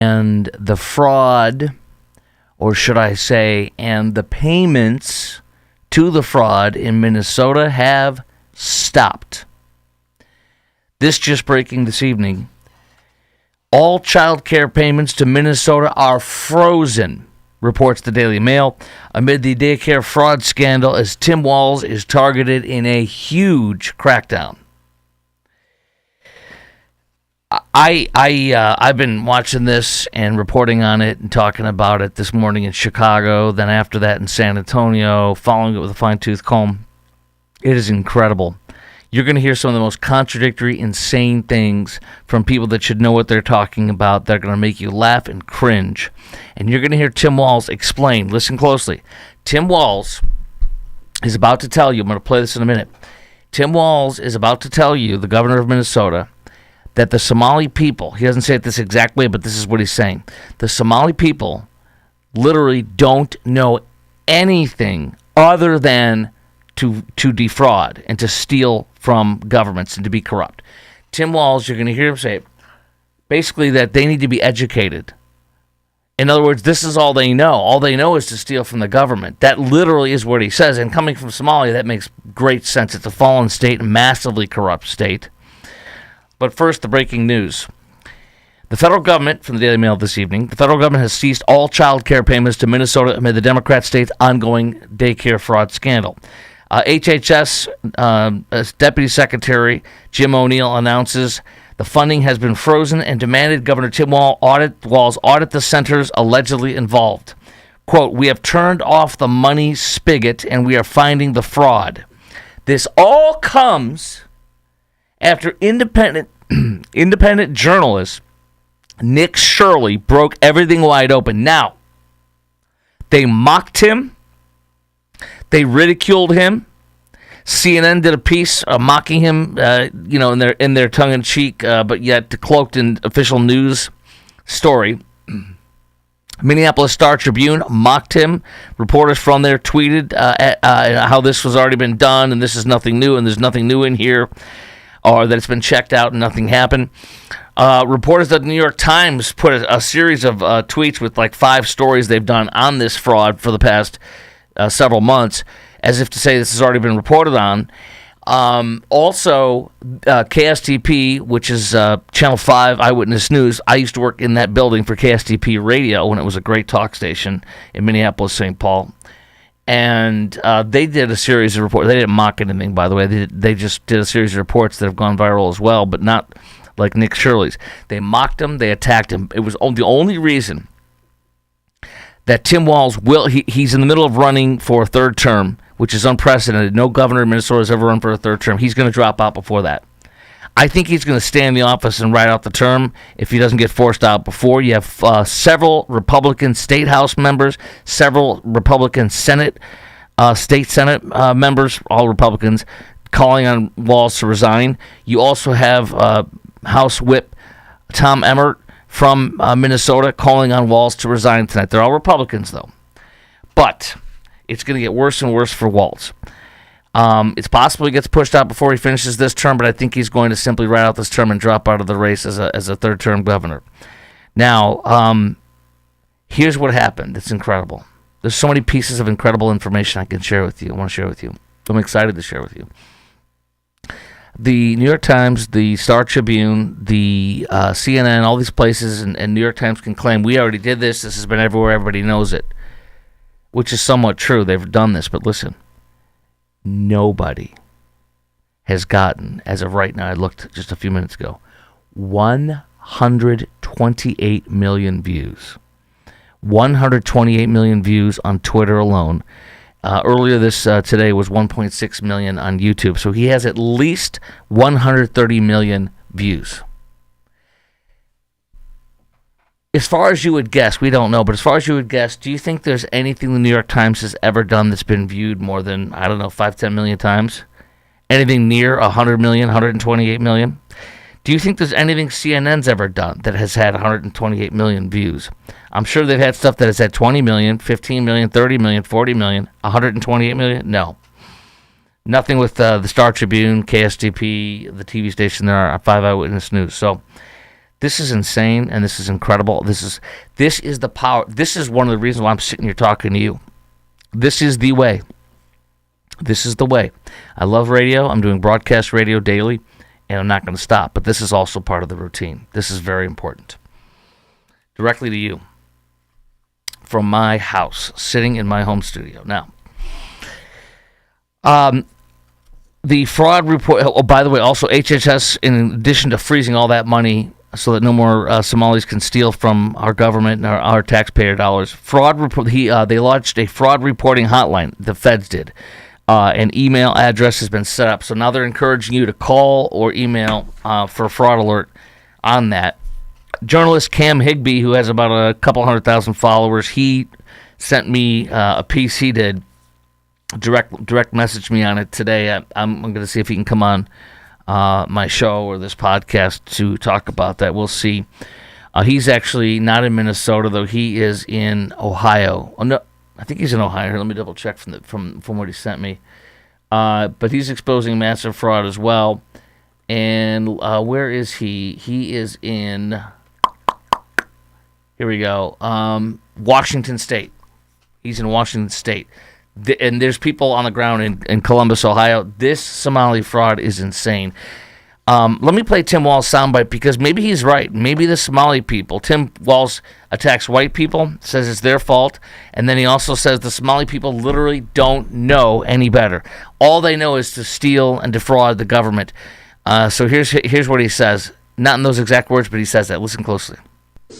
And the fraud, or should I say, and the payments to the fraud in Minnesota have stopped. This just breaking this evening. All child care payments to Minnesota are frozen, reports the Daily Mail, amid the daycare fraud scandal as Tim Walz is targeted in a huge crackdown. I've been watching this and reporting on it and talking about it this morning in Chicago, then after that in San Antonio, following it with a fine-tooth comb. It is incredible. You're going to hear some of the most contradictory, insane things from people that should know what they're talking about. They're going to make you laugh and cringe. And you're going to hear Tim Walz explain. Listen closely. Tim Walz is about to tell you, I'm going to play this in a minute. Tim Walz is about to tell you, the governor of Minnesota, that the Somali people, he doesn't say it this exact way, but this is what he's saying. The Somali people literally don't know anything other than to defraud and to steal from governments and to be corrupt. Tim Walz, you're going to hear him say basically that they need to be educated. In other words, this is all they know. All they know is to steal from the government. That literally is what he says. And coming from Somalia, that makes great sense. It's a fallen state, a massively corrupt state. But first, the breaking news. The federal government, from the Daily Mail this evening, the federal government has ceased all child care payments to Minnesota amid the Democrat state's ongoing daycare fraud scandal. HHS Deputy Secretary Jim O'Neill announces the funding has been frozen and demanded Governor Tim Walz audit the centers allegedly involved. Quote, "We have turned off the money spigot and we are finding the fraud." This all comes after independent journalist Nick Shirley broke everything wide open. Now, they mocked him. They ridiculed him. CNN did a piece mocking him, in their tongue-in-cheek, but yet cloaked in official news story. Minneapolis Star-Tribune mocked him. Reporters from there tweeted how this was already been done, and this is nothing new, and there's nothing new in here, or that it's been checked out and nothing happened. Reporters at the New York Times put a series of tweets with like 5 stories they've done on this fraud for the past several months, as if to say this has already been reported on. Also, KSTP, which is Channel 5 Eyewitness News. I used to work in that building for KSTP Radio when it was a great talk station in Minneapolis, St. Paul. And they did a series of reports. They didn't mock anything, by the way. They just did a series of reports that have gone viral as well, but not like Nick Shirley's. They mocked him. They attacked him. It was the only reason that Tim Walz he's in the middle of running for a third term, which is unprecedented. No governor in Minnesota has ever run for a third term. He's going to drop out before that. I think he's going to stay in the office and ride out the term if he doesn't get forced out before. You have several Republican state house members, several Republican state Senate members, all Republicans, calling on Walz to resign. You also have House Whip Tom Emmert from Minnesota calling on Walz to resign tonight. They're all Republicans, though. But it's going to get worse and worse for Walz. It's possible he gets pushed out before he finishes this term, but I think he's going to simply ride out this term and drop out of the race as a third-term governor. Now, here's what happened. It's incredible. There's so many pieces of incredible information I can share with you. I want to share with you. I'm excited to share with you. The New York Times, the Star Tribune, the CNN, all these places, and New York Times can claim, we already did this. This has been everywhere. Everybody knows it, which is somewhat true. They've done this, but listen. Nobody has gotten, as of right now, I looked just a few minutes ago, 128 million views. 128 million views on Twitter alone. Earlier today was 1.6 million on YouTube. So he has at least 130 million views. As far as you would guess, we don't know, but as far as you would guess, do you think there's anything the New York Times has ever done that's been viewed more than, 5-10 million times? Anything near 100 million, 128 million? Do you think there's anything CNN's ever done that has had 128 million views? I'm sure they've had stuff that has had 20 million, 15 million, 30 million, 40 million, 128 million? No. Nothing with the Star Tribune, KSTP, the TV station there, 5 Eyewitness News. So This is insane, and this is incredible. This is the power. This is one of the reasons why I'm sitting here talking to you. This is the way. This is the way. I love radio. I'm doing broadcast radio daily, and I'm not going to stop. But this is also part of the routine. This is very important. Directly to you. From my house, sitting in my home studio. Now, the fraud report, oh, by the way, also HHS, in addition to freezing all that money so that no more Somalis can steal from our government and our taxpayer dollars, they launched a fraud reporting hotline, the feds did. An email address has been set up. So now they're encouraging you to call or email for a fraud alert on that. Journalist Cam Higbee, who has about a couple 100,000 followers, he sent me a piece he did, direct message me on it today. I'm going to see if he can come on my show or this podcast to talk about that. We'll see. He's actually not in Minnesota, though. He is in Ohio. Oh, no, I think he's in Ohio. Here, let me double check from what he sent me. But he's exposing massive fraud as well. And where is he? He is in, here we go, Washington State. He's in Washington State. And there's people on the ground in Columbus, Ohio. This Somali fraud is insane. Let me play Tim Walz' soundbite because maybe he's right. Maybe the Somali people, Tim Walz attacks white people, says it's their fault, and then he also says the Somali people literally don't know any better. All they know is to steal and defraud the government. So here's what he says. Not in those exact words, but he says that. Listen closely.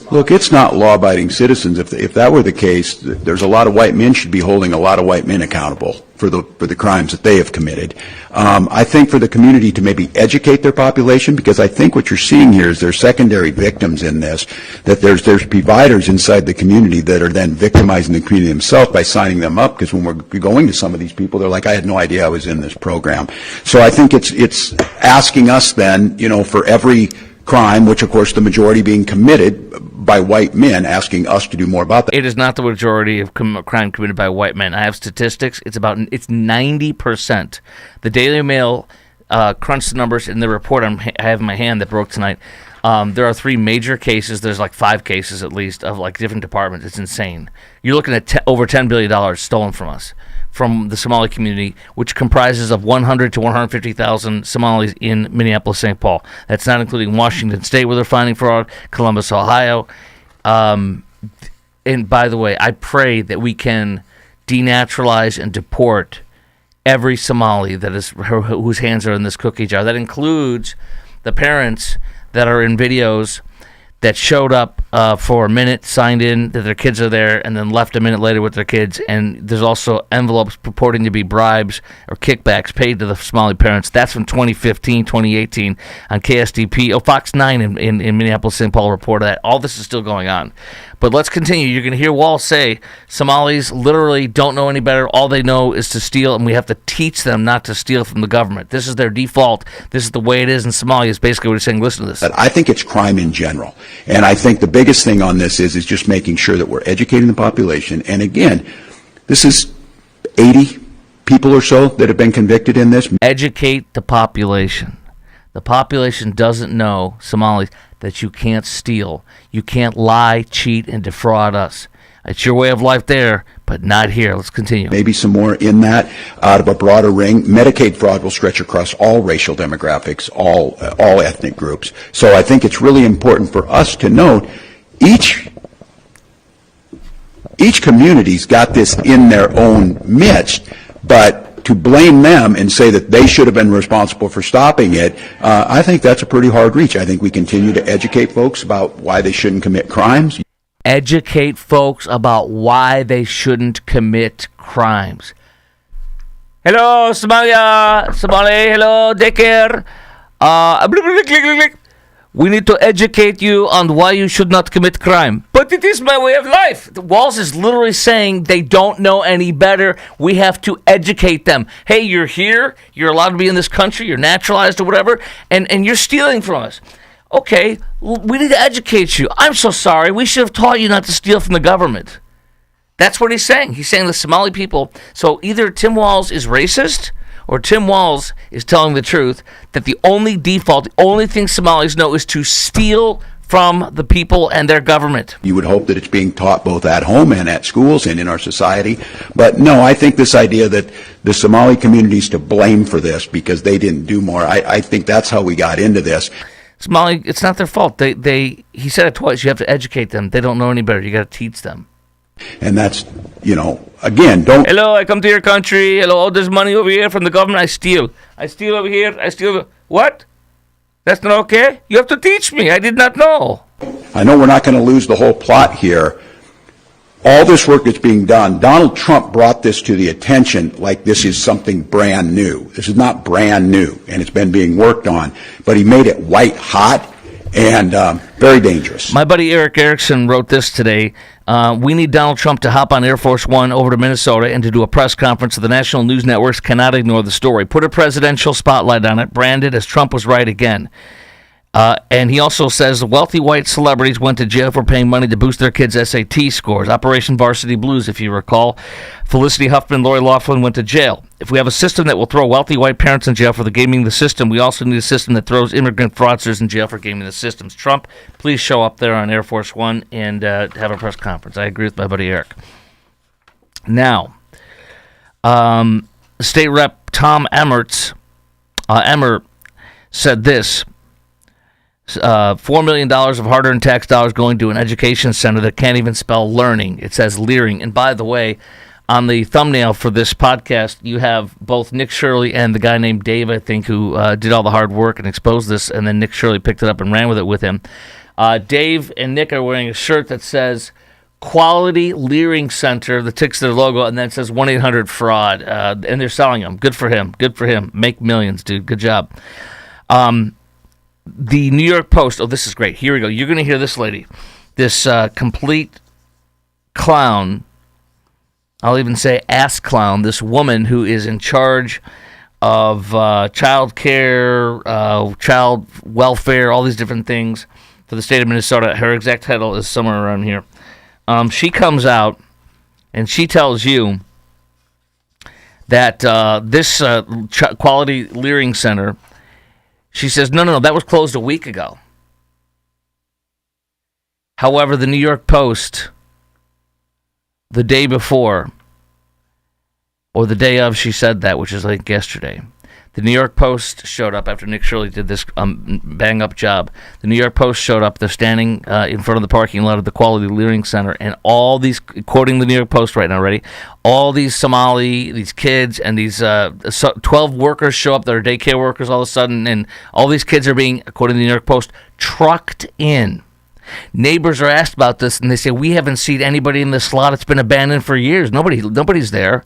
Look, it's not law-abiding citizens. If that were the case, there's a lot of white men should be holding a lot of white men accountable for the crimes that they have committed. I think for the community to maybe educate their population, because I think what you're seeing here is there's secondary victims in this, that there's providers inside the community that are then victimizing the community themselves by signing them up, because when we're going to some of these people, they're like, I had no idea I was in this program. So I think it's asking us then, for every crime, which of course the majority being committed by white men, asking us to do more about that. It is not the majority of crime committed by white men. I have statistics. It's 90%. The Daily Mail crunched the numbers in the report I have in my hand that broke tonight. There are 3 major cases. There's like 5 cases at least of like different departments. It's insane. You're looking at over $10 billion stolen from us, from the Somali community, which comprises of 100 to 150,000 Somalis in Minneapolis, St. Paul. That's not including Washington State, where they're finding fraud, Columbus, Ohio. And by the way, I pray that we can denaturalize and deport every Somali whose hands are in this cookie jar. That includes the parents that are in videos that showed up for a minute, signed in that their kids are there, and then left a minute later with their kids. And there's also envelopes purporting to be bribes or kickbacks paid to the Somali parents. That's from 2015, 2018 on KSDP. Fox 9 in Minneapolis, St. Paul reported that. All this is still going on. But let's continue. You're going to hear Walz say Somalis literally don't know any better. All they know is to steal, and we have to teach them not to steal from the government. This is their default. This is the way it is in Somalia, is basically what he's saying. Listen to this. I think it's crime in general. And I think the biggest thing on this is just making sure that we're educating the population. And again, this is 80 people or so that have been convicted in this. Educate the population. The population doesn't know, Somalis, that you can't steal. You can't lie, cheat, and defraud us. It's your way of life there, but not here. Let's continue. Maybe some more in that, out of a broader ring. Medicaid fraud will stretch across all racial demographics, all ethnic groups. So I think it's really important for us to note each community's got this in their own midst, but to blame them and say that they should have been responsible for stopping it, I think that's a pretty hard reach. I think we continue to educate folks about why they shouldn't commit crimes. Educate folks about why they shouldn't commit crimes. Hello, Somalia. Somali, hello, daycare. We need to educate you on why you should not commit crime. But it is my way of life. Walz is literally saying they don't know any better. We have to educate them. Hey, you're here. You're allowed to be in this country. You're naturalized or whatever. And you're stealing from us. Okay, we need to educate you. I'm so sorry. We should have taught you not to steal from the government. That's what he's saying. He's saying the Somali people. So either Tim Walz is racist or Tim Walz is telling the truth that the only default, the only thing Somalis know is to steal from the people and their government. You would hope that it's being taught both at home and at schools and in our society. But no, I think this idea that the Somali community is to blame for this because they didn't do more, I think that's how we got into this. Somali, it's not their fault. He said it twice. You have to educate them. They don't know any better. You got to teach them. And that's, again, don't... Hello, I come to your country. Hello, there's money over here from the government. I steal. I steal over here. I steal. What? That's not okay? You have to teach me. I did not know. I know we're not going to lose the whole plot here. All this work that's being done, Donald Trump brought this to the attention like this is something brand new. This is not brand new, and it's been being worked on. But he made it white hot and very dangerous. My buddy Eric Erickson wrote this today. We need Donald Trump to hop on Air Force One over to Minnesota and to do a press conference so the national news networks cannot ignore the story. Put a presidential spotlight on it, brand it as Trump was right again. And he also says wealthy white celebrities went to jail for paying money to boost their kids' SAT scores. Operation Varsity Blues, if you recall. Felicity Huffman, Lori Loughlin went to jail. If we have a system that will throw wealthy white parents in jail for the gaming the system, we also need a system that throws immigrant fraudsters in jail for gaming the systems. Trump, please show up there on Air Force One and have a press conference. I agree with my buddy Eric. Now, State Rep Tom Emmer said this. $4 million of hard-earned tax dollars going to an education center that can't even spell learning. It says leering. And by the way, on the thumbnail for this podcast, you have both Nick Shirley and the guy named Dave, I think, who did all the hard work and exposed this, and then Nick Shirley picked it up and ran with it with him. Dave and Nick are wearing a shirt that says Quality Leering Center, the ticks their logo, and then it says 1-800-FRAUD, and they're selling them. Good for him. Good for him. Make millions, dude. Good job. The New York Post, this is great. Here we go. You're going to hear this lady, this complete clown, I'll even say ass clown, this woman who is in charge of child care, child welfare, all these different things for the state of Minnesota. Her exact title is somewhere around here. She comes out and she tells you that this Quality Leering Center, she says, no, that was closed a week ago. However, the New York Post, the day before, or the day of, she said that, which is like yesterday. The New York Post showed up after Nick Shirley did this bang-up job. The New York Post showed up. They're standing in front of the parking lot of the Quality Leering Center, and all these, quoting the New York Post right now, ready? All these Somali, these kids, and these 12 workers show up. They're daycare workers all of a sudden, and all these kids are being, according to the New York Post, trucked in. Neighbors are asked about this, and they say, we haven't seen anybody in this slot. It's been abandoned for years. Nobody's there.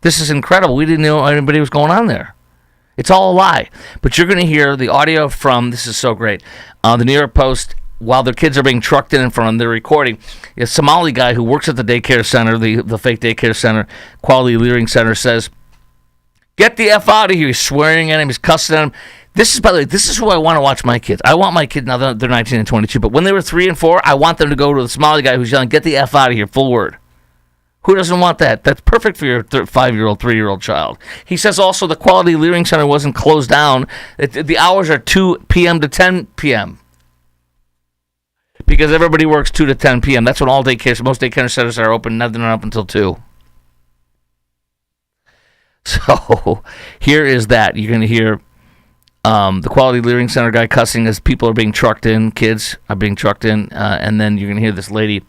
This is incredible. We didn't know anybody was going on there. It's all a lie. But you're going to hear the audio from, this is so great, the New York Post, while their kids are being trucked in front of them, they're recording. A Somali guy who works at the daycare center, the fake daycare center, Quality Leering Center, says, get the F out of here. He's swearing at him. He's cussing at him. This is, by the way, this is who I want to watch my kids. I want my kids, now they're 19 and 22, but when they were 3 and 4, I want them to go to the Somali guy who's yelling, get the F out of here, full word. Who doesn't want that? That's perfect for your 5-year-old, 3-year-old child. He says also the Quality Leering Center wasn't closed down. The hours are 2 p.m. to 10 p.m. Because everybody works 2 to 10 p.m. That's when all daycare, most daycare centers are open. Now they're not up until 2. So here is that. You're going to hear the Quality Leering Center guy cussing as people are being trucked in, kids are being trucked in, and then you're going to hear this lady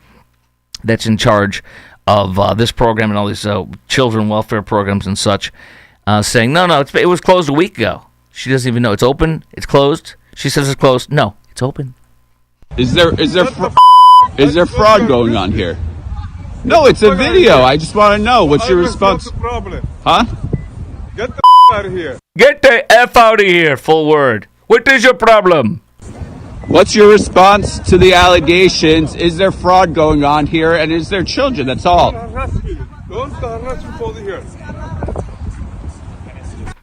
that's in charge of this program and all these children welfare programs and such, saying, no, it was closed a week ago. She doesn't even know. It's open. It's closed. She says it's closed. No, it's open. Is there fraud going on here? No, it's a video. I just want to know. What's your response? What's the problem? Huh? Get the out of here. Get the F out of here, full word. What is your problem? What's your response to the allegations? Is there fraud going on here? And is there children? That's all. Don't harass me for the here.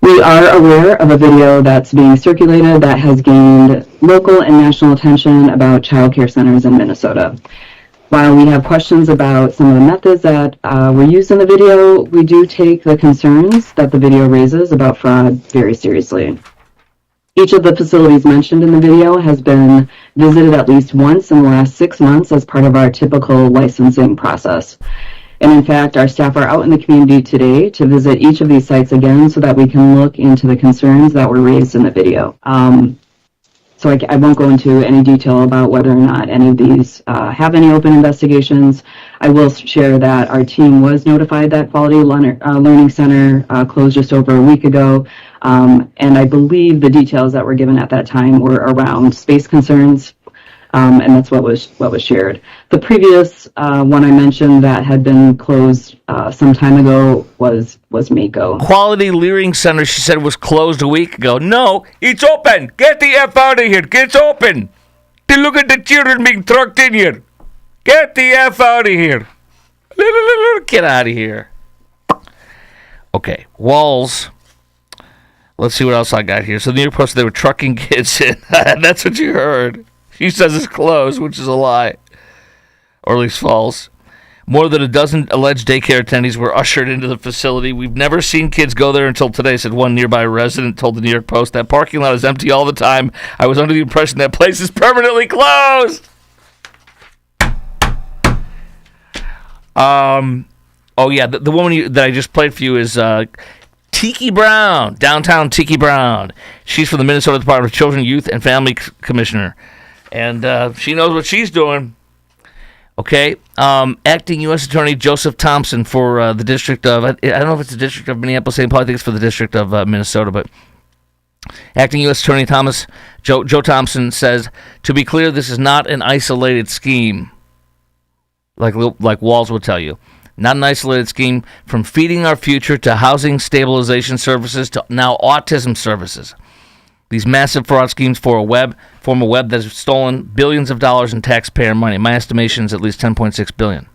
We are aware of a video that's being circulated that has gained local and national attention about child care centers in Minnesota. While we have questions about some of the methods that were used in the video, we do take the concerns that the video raises about fraud very seriously. Each of the facilities mentioned in the video has been visited at least once in the last 6 months as part of our typical licensing process. And in fact, our staff are out in the community today to visit each of these sites again so that we can look into the concerns that were raised in the video. So I won't go into any detail about whether or not any of these have any open investigations. I will share that our team was notified that Quality Learning Center closed just over a week ago. And I believe the details that were given at that time were around space concerns. And that's what was shared. The previous one I mentioned that had been closed some time ago was Mako. Quality Learning Center, she said, was closed a week ago. No, it's open. Get the F out of here. It's open. Look at the children being trucked in here. Get the F out of here. Get out of here. Okay, Walls. Let's see what else I got here. So the New York Post, they were trucking kids in. That's what you heard. She says it's closed, which is a lie. Or at least false. More than a dozen alleged daycare attendees were ushered into the facility. We've never seen kids go there until today, said one nearby resident, told the New York Post. That parking lot is empty all the time. I was under the impression that place is permanently closed. Oh, yeah, the woman that I just played for you is Tiki Brown, downtown Tiki Brown. She's from the Minnesota Department of Children, Youth, and Family Commissioner. And she knows what she's doing. Okay. Acting U.S. Attorney Joseph Thompson for the District of, I don't know if it's the District of Minneapolis-St. Paul, I think it's for the District of Minnesota, but Acting U.S. Attorney Joe Thompson says, to be clear, this is not an isolated scheme, like Walls would tell you. Not an isolated scheme, from feeding our future to housing stabilization services to now autism services. These massive fraud schemes form a web that has stolen billions of dollars in taxpayer money. My estimation is at least $10.6 billion.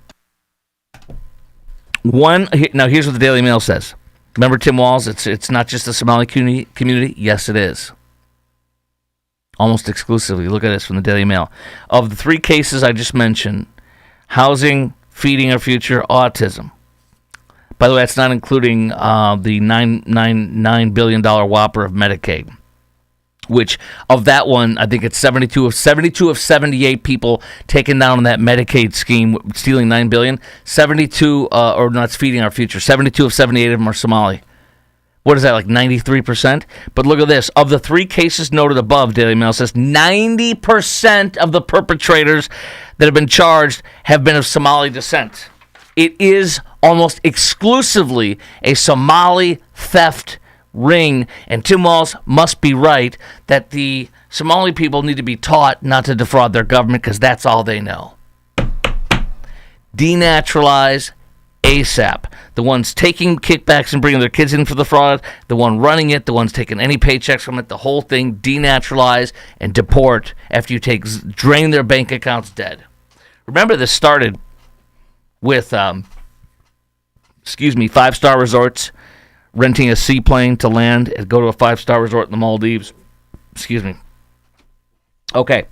Now here's what the Daily Mail says. Remember Tim Walz? It's not just the Somali community. Yes, it is. Almost exclusively. Look at this from the Daily Mail. Of the 3 cases I just mentioned, housing, feeding our future, autism. By the way, that's not including the $9 billion whopper of Medicaid. Which, of that one, I think it's 72 of 78 people taken down in that Medicaid scheme, stealing $9 billion. 72, or not, it's feeding our future. 72 of 78 of them are Somali. What is that, like 93%? But look at this. Of the 3 cases noted above, Daily Mail says 90% of the perpetrators that have been charged have been of Somali descent. It is almost exclusively a Somali theft ring, and Tim Walz must be right that the Somali people need to be taught not to defraud their government because that's all they know. Denaturalize ASAP. The ones taking kickbacks and bringing their kids in for the fraud, the one running it, the ones taking any paychecks from it, the whole thing, denaturalize and deport after you drain their bank accounts dead. Remember, this started with, 5-star resorts renting a seaplane to land and go to a 5-star resort in the Maldives. Okay.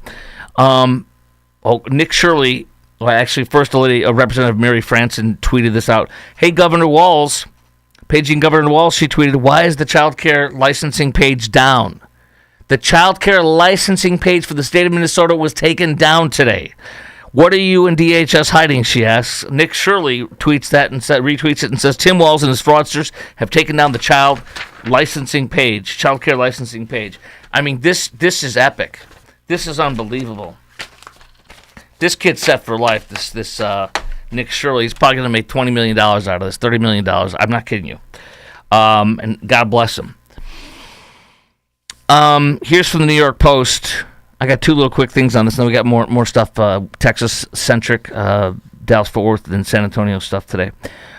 Nick Shirley, First Lady, Representative Mary Franson tweeted this out. Hey, Governor Walz, paging Governor Walz, she tweeted, why is the child care licensing page down? The child care licensing page for the state of Minnesota was taken down today. What are you and DHS hiding, she asks. Nick Shirley retweets it and says, Tim Walz and his fraudsters have taken down the child care licensing page. I mean, this is epic. This is unbelievable. This kid's set for life, this Nick Shirley. He's probably going to make $20 million out of this, $30 million. I'm not kidding you. And God bless him. Here's from the New York Post. I got 2 little quick things on this, and then we got more stuff, Texas-centric, Dallas-Fort Worth and San Antonio stuff today.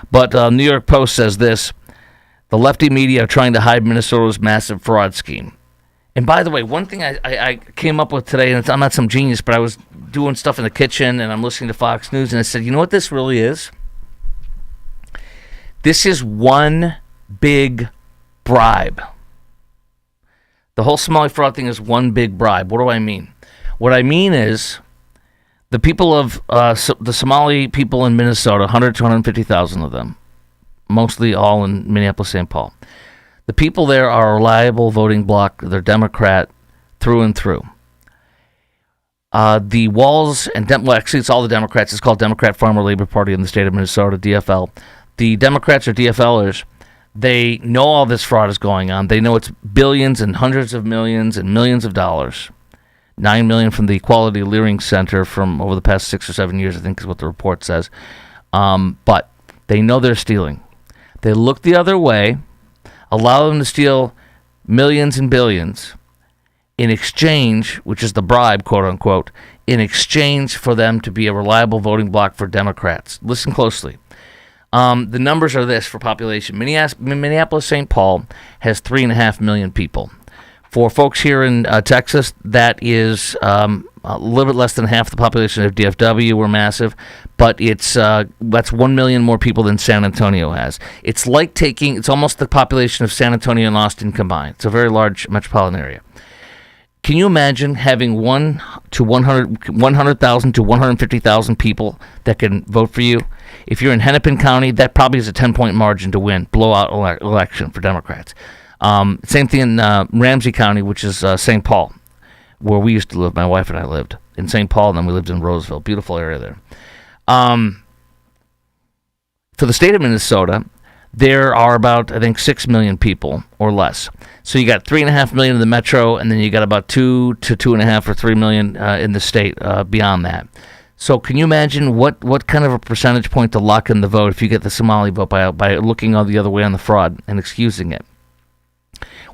But New York Post says this, the lefty media are trying to hide Minnesota's massive fraud scheme. And by the way, one thing I came up with today, and I'm not some genius, but I was doing stuff in the kitchen, and I'm listening to Fox News, and I said, you know what this really is? This is one big bribe. The whole Somali fraud thing is one big bribe. What do I mean? What I mean is the people of the Somali people in Minnesota, 100 to 150,000 of them, mostly all in Minneapolis, St. Paul. The people there are a reliable voting bloc. They're Democrat through and through. The walls and actually it's all the Democrats. It's called Democrat Farmer Labor Party in the state of Minnesota, DFL. The Democrats are DFLers. They know all this fraud is going on. They know it's billions and hundreds of millions and millions of dollars. $9 million from the Equality Leering Center from over the past 6 or 7 years, I think is what the report says. But they know they're stealing. They look the other way, allow them to steal millions and billions in exchange, which is the bribe, quote unquote, in exchange for them to be a reliable voting bloc for Democrats. Listen closely. The numbers are this for population. Minneapolis, St. Paul has 3.5 million people. For folks here in Texas, that is a little bit less than half the population of DFW. We're massive, but that's 1 million more people than San Antonio has. It's almost the population of San Antonio and Austin combined. It's a very large metropolitan area. Can you imagine having 100,000 to 150,000 people that can vote for you? If you're in Hennepin County, that probably is a 10-point margin to win, blowout election for Democrats. Same thing in Ramsey County, which is St. Paul, where we used to live. My wife and I lived in St. Paul, and then we lived in Roseville. Beautiful area there. For the state of Minnesota, there are about, I think, 6 million people or less. So you got 3.5 million in the metro, and then you got about 2 to 2.5 or 3 million in the state beyond that. So can you imagine what kind of a percentage point to lock in the vote if you get the Somali vote by looking all the other way on the fraud and excusing it?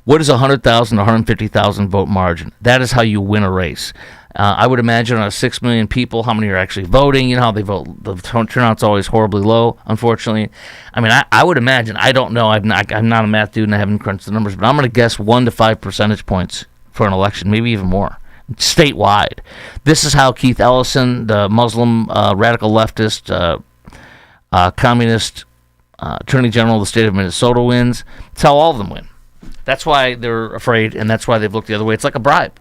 What is 100,000 or 150,000 vote margin? That is how you win a race. I would imagine out of 6 million people, how many are actually voting? You know how they vote. The turnout's always horribly low, unfortunately. I mean, I would imagine. I don't know. I'm not a math dude, and I haven't crunched the numbers, but I'm going to guess 1 to 5 percentage points for an election, maybe even more, statewide. This is how Keith Ellison, the Muslim radical leftist, communist attorney general of the state of Minnesota, wins. It's how all of them win. That's why they're afraid, and that's why they've looked the other way. It's like a bribe.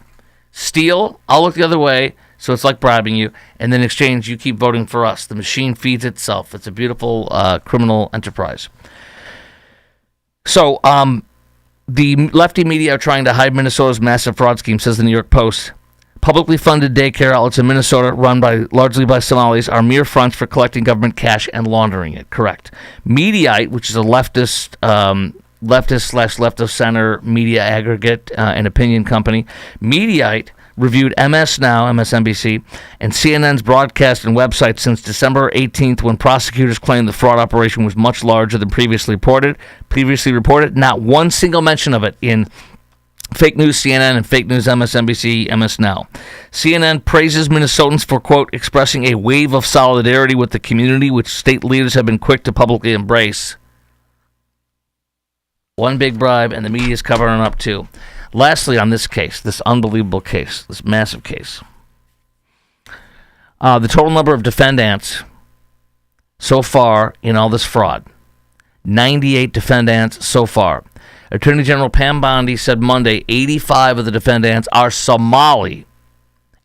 Steal, I'll look the other way, so it's like bribing you, and then in exchange, you keep voting for us. The machine feeds itself. It's a beautiful criminal enterprise. So, the lefty media are trying to hide Minnesota's massive fraud scheme, says the New York Post. Publicly funded daycare outlets in Minnesota, run largely by Somalis, are mere fronts for collecting government cash and laundering it. Correct. Mediaite, which is a leftist/leftist center media aggregate and opinion company. Mediaite reviewed MS Now, MSNBC, and CNN's broadcast and website since December 18th, when prosecutors claimed the fraud operation was much larger than previously reported. Not one single mention of it in Fake News CNN and Fake News MSNBC, MS Now. CNN praises Minnesotans for, quote, expressing a wave of solidarity with the community, which state leaders have been quick to publicly embrace. One big bribe, and the media is covering it up too. Lastly, on this case, this unbelievable case, this massive case, the total number of defendants so far in all this fraud, 98 defendants so far. Attorney General Pam Bondi said Monday 85 of the defendants are Somali.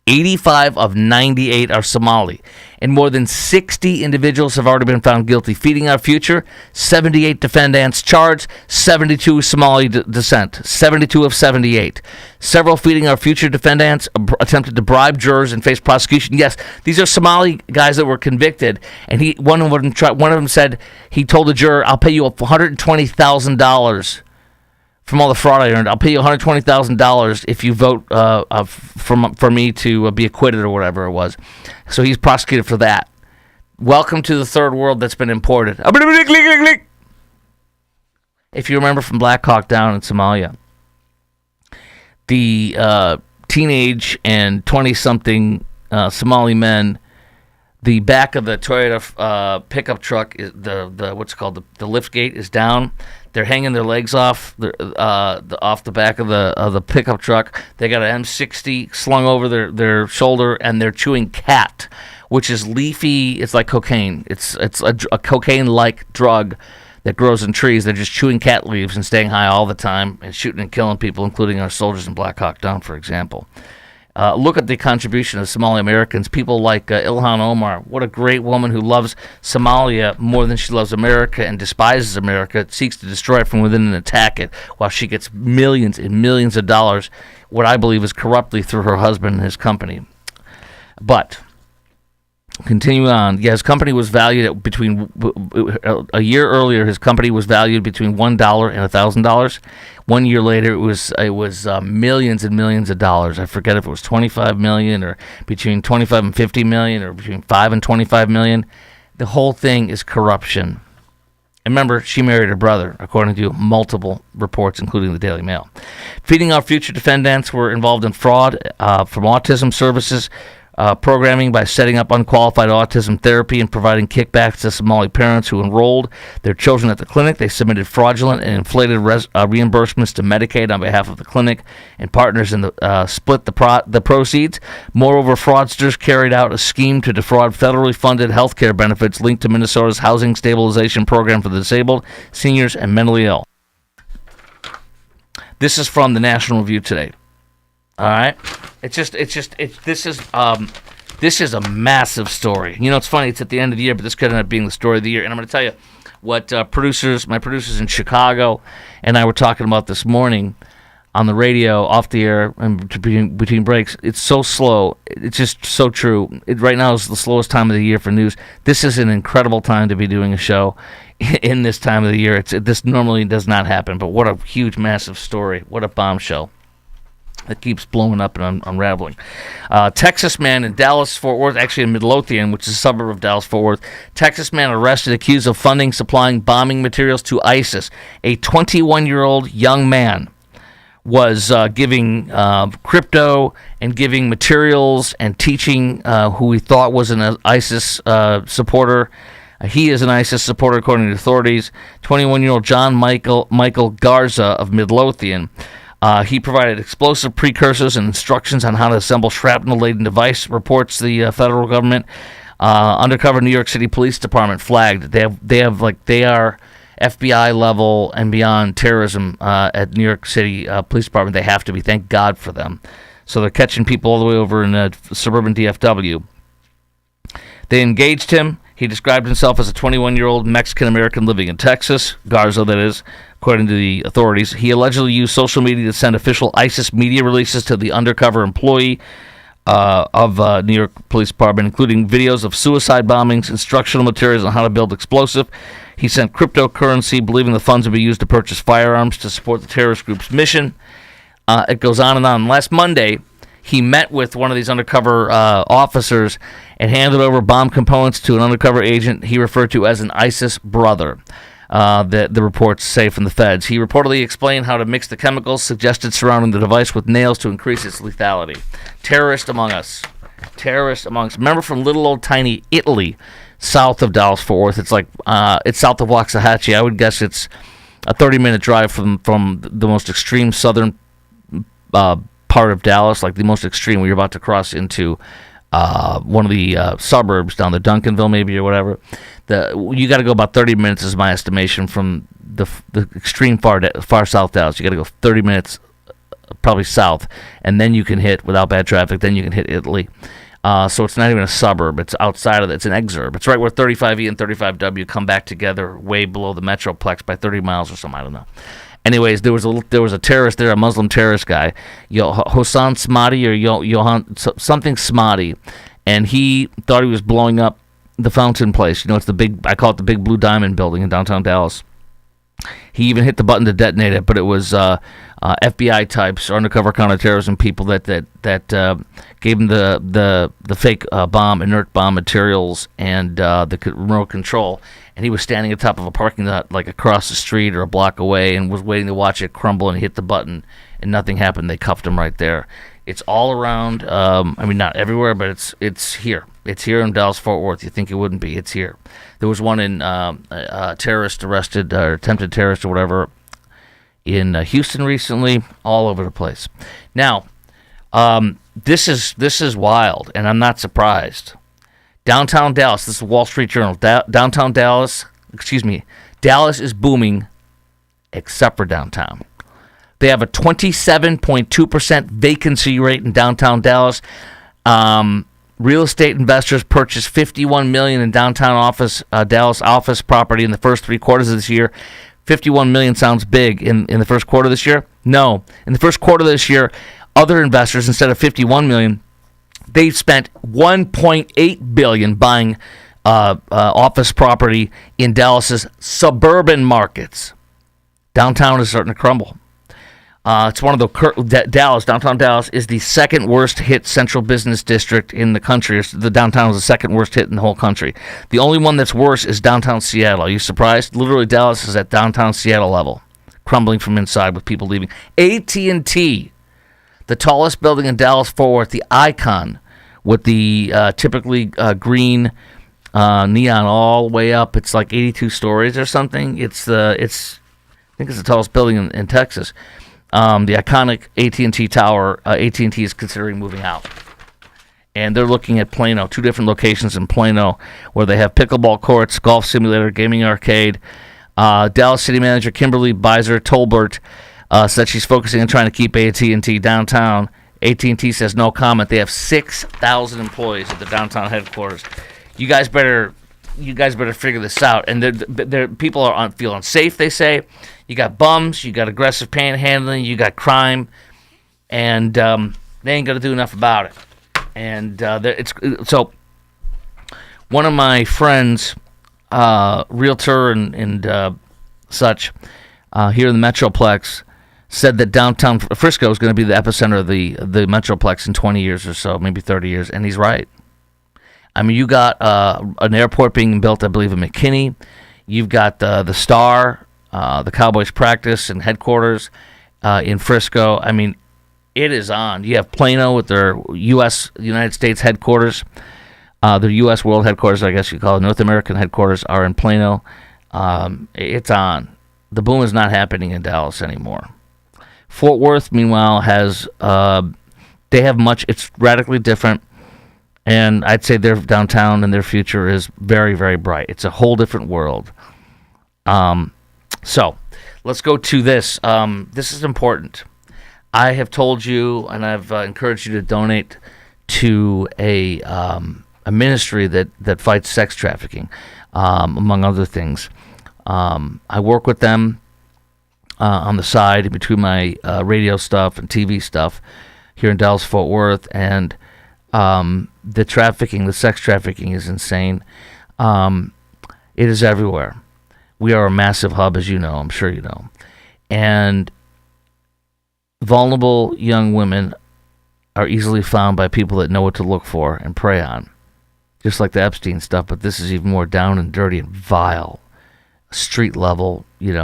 85 of 98 are Somali. And more than 60 individuals have already been found guilty. Feeding Our Future, 78 defendants charged, 72 Somali descent, 72 of 78. Several Feeding Our Future defendants attempted to bribe jurors and face prosecution. Yes, these are Somali guys that were convicted. And one of them said he told the juror, "I'll pay you $120,000 from all the fraud I earned. I'll pay you $120,000 if you vote for me to be acquitted," or whatever it was. So he's prosecuted for that. Welcome to the third world that's been imported. If you remember from Black Hawk Down in Somalia, the teenage and 20-something Somali men, the back of the Toyota pickup truck, the what's it called, the lift gate is down. They're hanging their legs off off the back of the pickup truck. They got an M60 slung over their shoulder, and they're chewing cat, which is leafy. It's like cocaine. It's a cocaine-like drug that grows in trees. They're just chewing cat leaves and staying high all the time and shooting and killing people, including our soldiers in Black Hawk Down, for example. Look at the contribution of Somali Americans. People like Ilhan Omar. What a great woman who loves Somalia more than she loves America and despises America, seeks to destroy it from within and attack it, while she gets millions and millions of dollars, what I believe is corruptly, through her husband and his company. But continue on. Yeah, his company was valued at a year earlier. His company was valued between $1 and $1,000. 1 year later, it was millions and millions of dollars. I forget if it was 25 million or between 25 and 50 million or between 5 and 25 million. The whole thing is corruption. And remember, she married her brother, according to multiple reports, including the Daily Mail. Feeding Our Future defendants were involved in fraud from autism services, programming by setting up unqualified autism therapy and providing kickbacks to Somali parents who enrolled their children at the clinic. They submitted fraudulent and inflated reimbursements to Medicaid on behalf of the clinic and partners in the split the proceeds. Moreover, fraudsters carried out a scheme to defraud federally funded health care benefits linked to Minnesota's housing stabilization program for the disabled, seniors, and mentally ill. This is from the National Review today. All right, this is a massive story. You know, it's funny. It's at the end of the year, but this could end up being the story of the year. And I'm going to tell you what my producers in Chicago, and I were talking about this morning on the radio, off the air, and between breaks. It's so slow. It's just so true. Right now is the slowest time of the year for news. This is an incredible time to be doing a show in this time of the year. This normally does not happen, but what a huge, massive story. What a bombshell. That keeps blowing up and unraveling. Texas man in Dallas-Fort Worth, actually in Midlothian, which is a suburb of Dallas-Fort Worth. Texas man arrested, accused of funding, supplying bombing materials to ISIS. A 21-year-old young man was giving crypto and giving materials and teaching who he thought was an ISIS supporter. He is an ISIS supporter, according to authorities. 21-year-old John Michael Garza of Midlothian. He provided explosive precursors and instructions on how to assemble shrapnel-laden device, reports the federal government. Undercover New York City Police Department flagged. They are FBI level and beyond terrorism at New York City Police Department. They have to be. Thank God for them. So they're catching people all the way over in suburban DFW. They engaged him. He described himself as a 21-year-old Mexican-American living in Texas, Garza, that is, according to the authorities. He allegedly used social media to send official ISIS media releases to the undercover employee of New York Police Department, including videos of suicide bombings, instructional materials on how to build explosive. He sent cryptocurrency, believing the funds would be used to purchase firearms to support the terrorist group's mission. It goes on and on. Last Monday, he met with one of these undercover officers and handed over bomb components to an undercover agent he referred to as an ISIS brother, the reports say from the feds. He reportedly explained how to mix the chemicals suggested surrounding the device with nails to increase its lethality. Terrorist among us. Remember from little old tiny Italy, south of Dallas-Fort Worth. It's like it's south of Waxahachie. I would guess it's a 30-minute drive from the most extreme southern part of Dallas, like the most extreme, where you're about to cross into one of the suburbs down the Duncanville maybe or whatever. You got to go about 30 minutes is my estimation from the extreme far south Dallas. You got to go 30 minutes probably south, and then you can hit, without bad traffic, then you can hit Italy. So it's not even a suburb. It's outside of it. It's an exurb. It's right where 35E and 35W come back together way below the Metroplex by 30 miles or something. I don't know. Anyways, there was a terrorist there, a Muslim terrorist guy, Hossan Smadi or Johan something Smadi, and he thought he was blowing up the Fountain Place. You know, it's I call it the Big Blue Diamond building in downtown Dallas. He even hit the button to detonate it, but it was FBI types, or undercover counterterrorism people that gave him the fake bomb, inert bomb materials, and the remote control. And he was standing at the top of a parking lot, like across the street or a block away, and was waiting to watch it crumble, and he hit the button, and nothing happened. They cuffed him right there. It's all around. I mean, not everywhere, but it's here. It's here in Dallas-Fort Worth. You think it wouldn't be? It's here. There was one in terrorist arrested or attempted terrorist or whatever in Houston recently. All over the place. Now, this is wild, and I'm not surprised. Downtown Dallas. This is the Wall Street Journal. Downtown Dallas. Dallas is booming, except for downtown. They have a 27.2% vacancy rate in downtown Dallas. Real estate investors purchased $51 million in downtown Dallas office property in the first 3 quarters of this year. $51 million sounds big in the first quarter of this year. No, in the first quarter of this year, other investors, instead of $51 million, they've spent $1.8 billion buying office property in Dallas's suburban markets. Downtown is starting to crumble. It's one of the downtown Dallas is the second worst hit central business district in the country. The downtown is the second worst hit in the whole country. The only one that's worse is downtown Seattle. Are you surprised? Literally, Dallas is at downtown Seattle level, crumbling from inside with people leaving. AT&T, the tallest building in Dallas-Fort Worth, the icon with the typically green neon all the way up. It's like 82 stories or something. I think it's the tallest building in Texas. The iconic AT&T Tower, AT&T is considering moving out. And they're looking at Plano, 2 different locations in Plano where they have pickleball courts, golf simulator, gaming arcade. Dallas City Manager Kimberly Beiser Tolbert said she's focusing on trying to keep AT&T downtown. AT&T says no comment. They have 6,000 employees at the downtown headquarters. You guys better figure this out. And they're people are feel unsafe, they say. You got bums, you got aggressive panhandling, you got crime, and they ain't going to do enough about it. And so one of my friends, realtor and such, here in the Metroplex, said that downtown Frisco is going to be the epicenter of the Metroplex in 20 years or so, maybe 30 years, and he's right. I mean, you got an airport being built, I believe, in McKinney. You've got the Star, the Cowboys practice and headquarters in Frisco. I mean, it is on. You have Plano with their United States headquarters. Their U.S. world headquarters, I guess you call it, North American headquarters are in Plano. It's on. The boom is not happening in Dallas anymore. Fort Worth, meanwhile, has they have much. It's radically different. And I'd say their downtown and their future is very, very bright. It's a whole different world. So let's go to this. This is important. I have told you, and I've encouraged you to donate to a ministry that fights sex trafficking, among other things. I work with them on the side between my radio stuff and TV stuff here in Dallas-Fort Worth, and the sex trafficking is insane. It is everywhere. We are a massive hub, as you know, I'm sure you know. And vulnerable young women are easily found by people that know what to look for and prey on. Just like the Epstein stuff, but this is even more down and dirty and vile. Street level, you're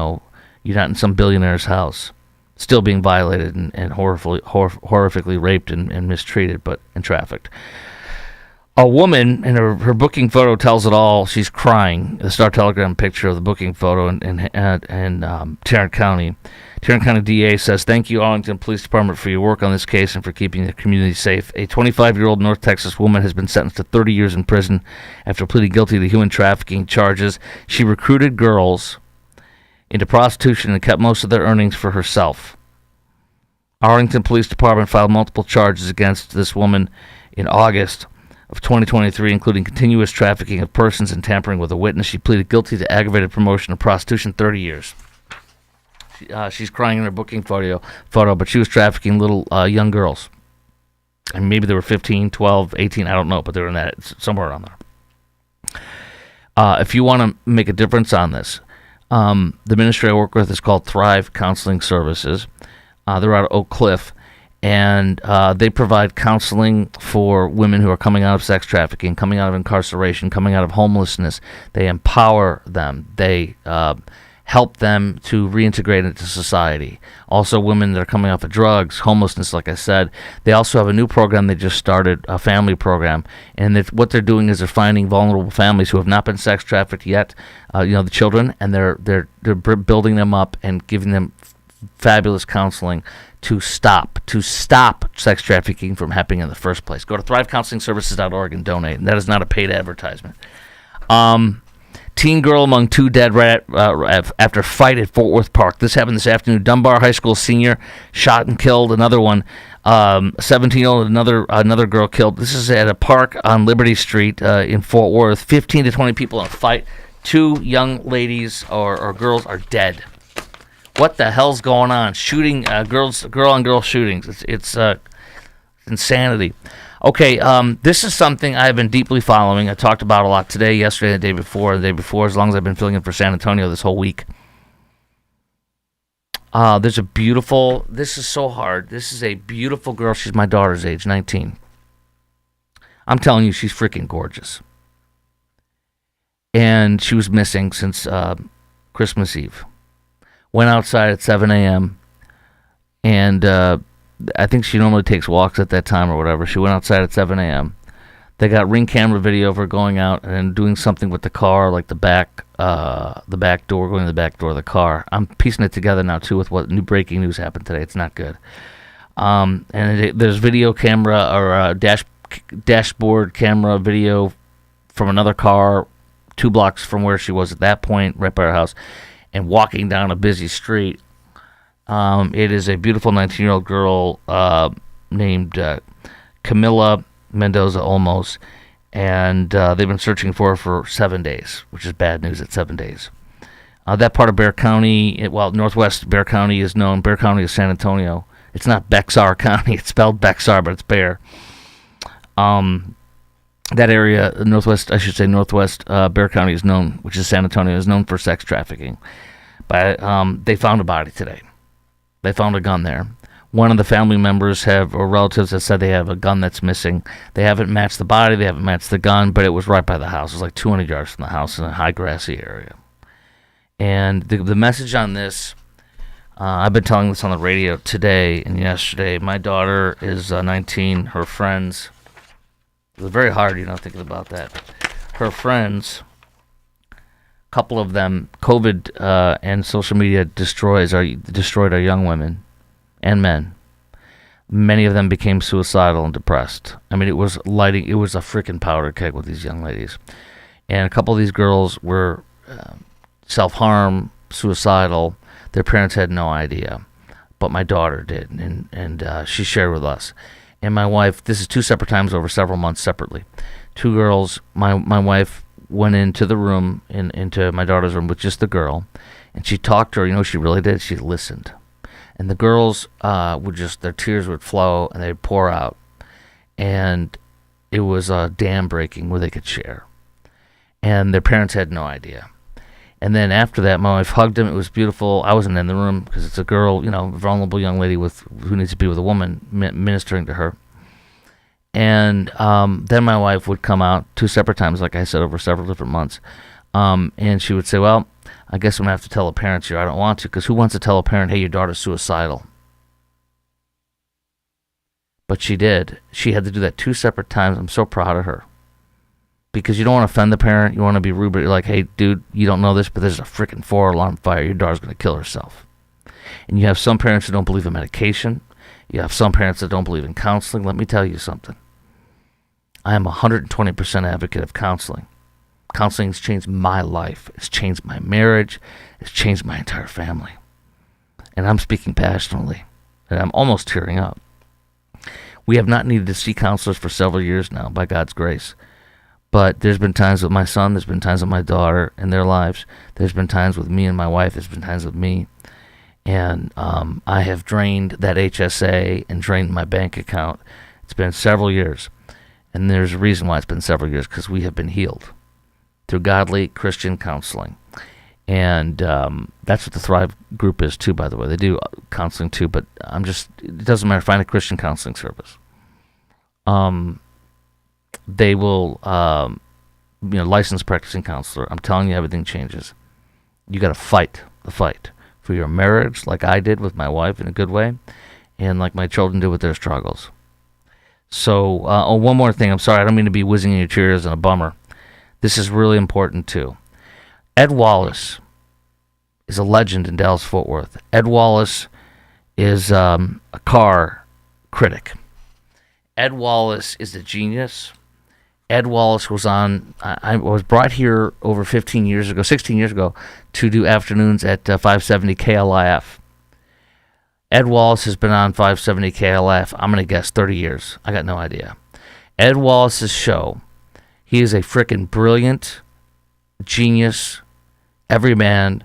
not in some billionaire's house. Still being violated and horrifically raped and mistreated, and trafficked. A woman, and her booking photo tells it all. She's crying. The Star Telegram picture of the booking photo in Tarrant County. Tarrant County DA says, "Thank you, Arlington Police Department, for your work on this case and for keeping the community safe. A 25-year-old North Texas woman has been sentenced to 30 years in prison after pleading guilty to human trafficking charges. She recruited girls into prostitution and kept most of their earnings for herself. Arlington Police Department filed multiple charges against this woman in August of 2023, including continuous trafficking of persons and tampering with a witness. She pleaded guilty to aggravated promotion of prostitution, 30 years. She's crying in her booking photo, but she was trafficking little young girls. And maybe they were 15, 12, 18, I don't know, but they were in that, somewhere around there. If you want to make a difference on this, the ministry I work with is called Thrive Counseling Services. They're out of Oak Cliff, and they provide counseling for women who are coming out of sex trafficking, coming out of incarceration, coming out of homelessness. They empower them. They help them to reintegrate into society. Also, women that are coming off of drugs, homelessness, like I said. They also have a new program they just started, a family program, and what they're doing is they're finding vulnerable families who have not been sex trafficked yet, the children, and they're building them up and giving them fabulous counseling to stop sex trafficking from happening in the first place. Go to thrivecounselingservices.org and donate, and that is not a paid advertisement. Teen girl among two dead after fight at Fort Worth Park. This happened this afternoon. Dunbar High School senior shot and killed another one. 17-year-old, another girl killed. This is at a park on Liberty Street in Fort Worth. 15 to 20 people in a fight. 2 young ladies or girls are dead. What the hell's going on? Shooting, girl on girl shootings. It's insanity. Okay, this is something I've been deeply following. I talked about a lot today, yesterday, the day before, as long as I've been filling in for San Antonio this whole week. This is so hard. This is a beautiful girl. She's my daughter's age, 19. I'm telling you, she's freaking gorgeous. And she was missing since Christmas Eve. Went outside at 7 a.m. And I think she normally takes walks at that time or whatever. She went outside at 7 a.m. They got Ring camera video of her going out and doing something with the car, like the back door, going to the back door of the car. I'm piecing it together now, too, with what new breaking news happened today. It's not good. There's video camera or dashboard camera video from another car 2 blocks from where she was at that point, right by her house, and walking down a busy street. It is a beautiful 19-year-old girl named Camila Mendoza Olmos, and they've been searching for her for 7 days, which is bad news at 7 days. That part of Bexar County, northwest Bexar County is known. Bexar County is San Antonio. It's not Bexar County. It's spelled Bexar, but it's Bexar. That area, northwest Bexar County is known, which is San Antonio, is known for sex trafficking. But they found a body today. They found a gun there. One of the family members or relatives have said they have a gun that's missing. They haven't matched the body, they haven't matched the gun, but it was right by the house. It was like 200 yards from the house in a high grassy area. And the message on this, I've been telling this on the radio today and yesterday. My daughter is 19. Her friends, it was very hard, thinking about that. Her friends, a couple of them, COVID and social media destroyed our young women and men. Many of them became suicidal and depressed. I mean, it was a freaking powder keg with these young ladies. And a couple of these girls were self-harm, suicidal. Their parents had no idea, but my daughter did, and she shared with us. And my wife, this is 2 separate times over several months separately. 2 girls, my wife went into the room, into my daughter's room with just the girl, and she talked to her. You know what she really did? She listened. And the girls their tears would flow and they'd pour out. And it was a dam breaking where they could share. And their parents had no idea. And then after that, my wife hugged him. It was beautiful. I wasn't in the room because it's a girl, a vulnerable young lady who needs to be with a woman ministering to her. And then my wife would come out 2 separate times, like I said, over several different months. And she would say, well, I guess I'm going to have to tell the parents here. I don't want to, because who wants to tell a parent, hey, your daughter's suicidal? But she did. She had to do that 2 separate times. I'm so proud of her. Because you don't want to offend the parent. You want to be rude, but you're like, hey, dude, you don't know this, but there's a freaking 4-alarm fire. Your daughter's going to kill herself. And you have some parents who don't believe in medication. You have some parents that don't believe in counseling. Let me tell you something. I am 120% advocate of counseling. Counseling has changed my life. It's changed my marriage. It's changed my entire family. And I'm speaking passionately. And I'm almost tearing up. We have not needed to see counselors for several years now, by God's grace. But there's been times with my son, there's been times with my daughter in their lives. There's been times with me and my wife. There's been times with me. And I have drained that HSA and drained my bank account. It's been several years. And there's a reason why it's been several years, because we have been healed through godly Christian counseling. And that's what the Thrive group is too, by the way. They do counseling too, but it doesn't matter. Find a Christian counseling service. They will, licensed practicing counselor. I'm telling you, everything changes. You got to fight the fight for your marriage, like I did with my wife in a good way, and like my children did with their struggles. So, one more thing. I'm sorry, I don't mean to be whizzing in your ears and a bummer. This is really important too. Ed Wallace is a legend in Dallas-Fort Worth. Ed Wallace is a car critic. Ed Wallace is a genius. Ed Wallace was on. I was brought here over 16 years ago, to do afternoons at 570 KLIF. Ed Wallace has been on 570 KLIF, I'm going to guess 30 years. I got no idea. Ed Wallace's show, he is a freaking brilliant, genius, everyman.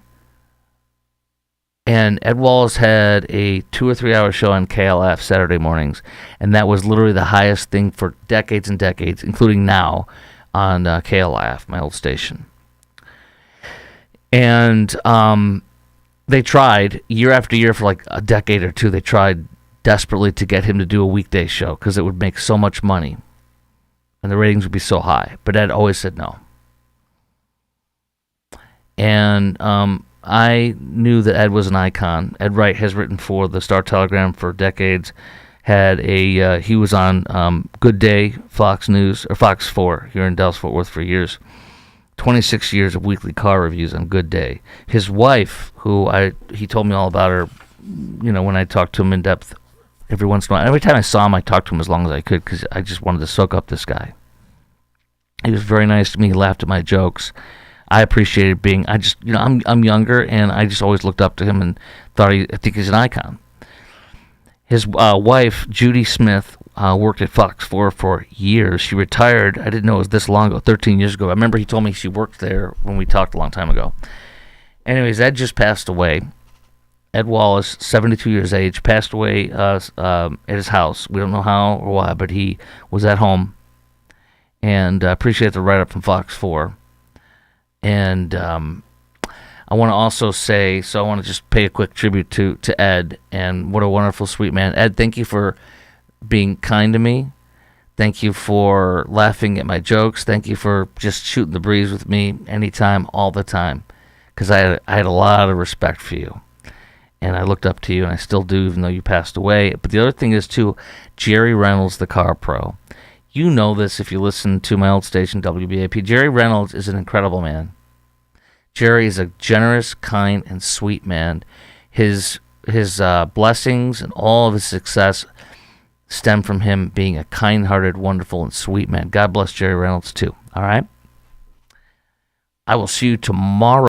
And Ed Wallace had a 2 or 3 hour show on KLF Saturday mornings, and that was literally the highest thing for decades and decades, including now on KLF, my old station. And they tried year after year for like a decade or two. They tried desperately to get him to do a weekday show because it would make so much money and the ratings would be so high. But Ed always said no. And I knew that Ed was an icon. Ed Wright has written for the Star Telegram for decades. He was on Good Day, Fox News, or Fox 4 here in Dallas-Fort Worth for years. 26 years of weekly car reviews on Good Day. His wife, he told me all about her, when I talked to him in depth every once in a while. Every time I saw him, I talked to him as long as I could because I just wanted to soak up this guy. He was very nice to me. He laughed at my jokes. I appreciated I'm younger, and I just always looked up to him and I think he's an icon. His wife, Judy Smith, worked at Fox 4 for years. She retired, I didn't know it was this long ago, 13 years ago. I remember he told me she worked there when we talked a long time ago. Anyways, Ed just passed away. Ed Wallace, 72 years of age, passed away at his house. We don't know how or why, but he was at home. And I appreciate the write-up from Fox 4. And I want to also say, I want to just pay a quick tribute to Ed, and what a wonderful, sweet man. Ed, thank you for being kind to me. Thank you for laughing at my jokes. Thank you for just shooting the breeze with me anytime, all the time, because I had a lot of respect for you. And I looked up to you, and I still do, even though you passed away. But the other thing is, too, Jerry Reynolds, the car pro. You know this if you listen to my old station, WBAP. Jerry Reynolds is an incredible man. Jerry is a generous, kind, and sweet man. His blessings and all of his success stem from him being a kind-hearted, wonderful, and sweet man. God bless Jerry Reynolds, too. All right? I will see you tomorrow.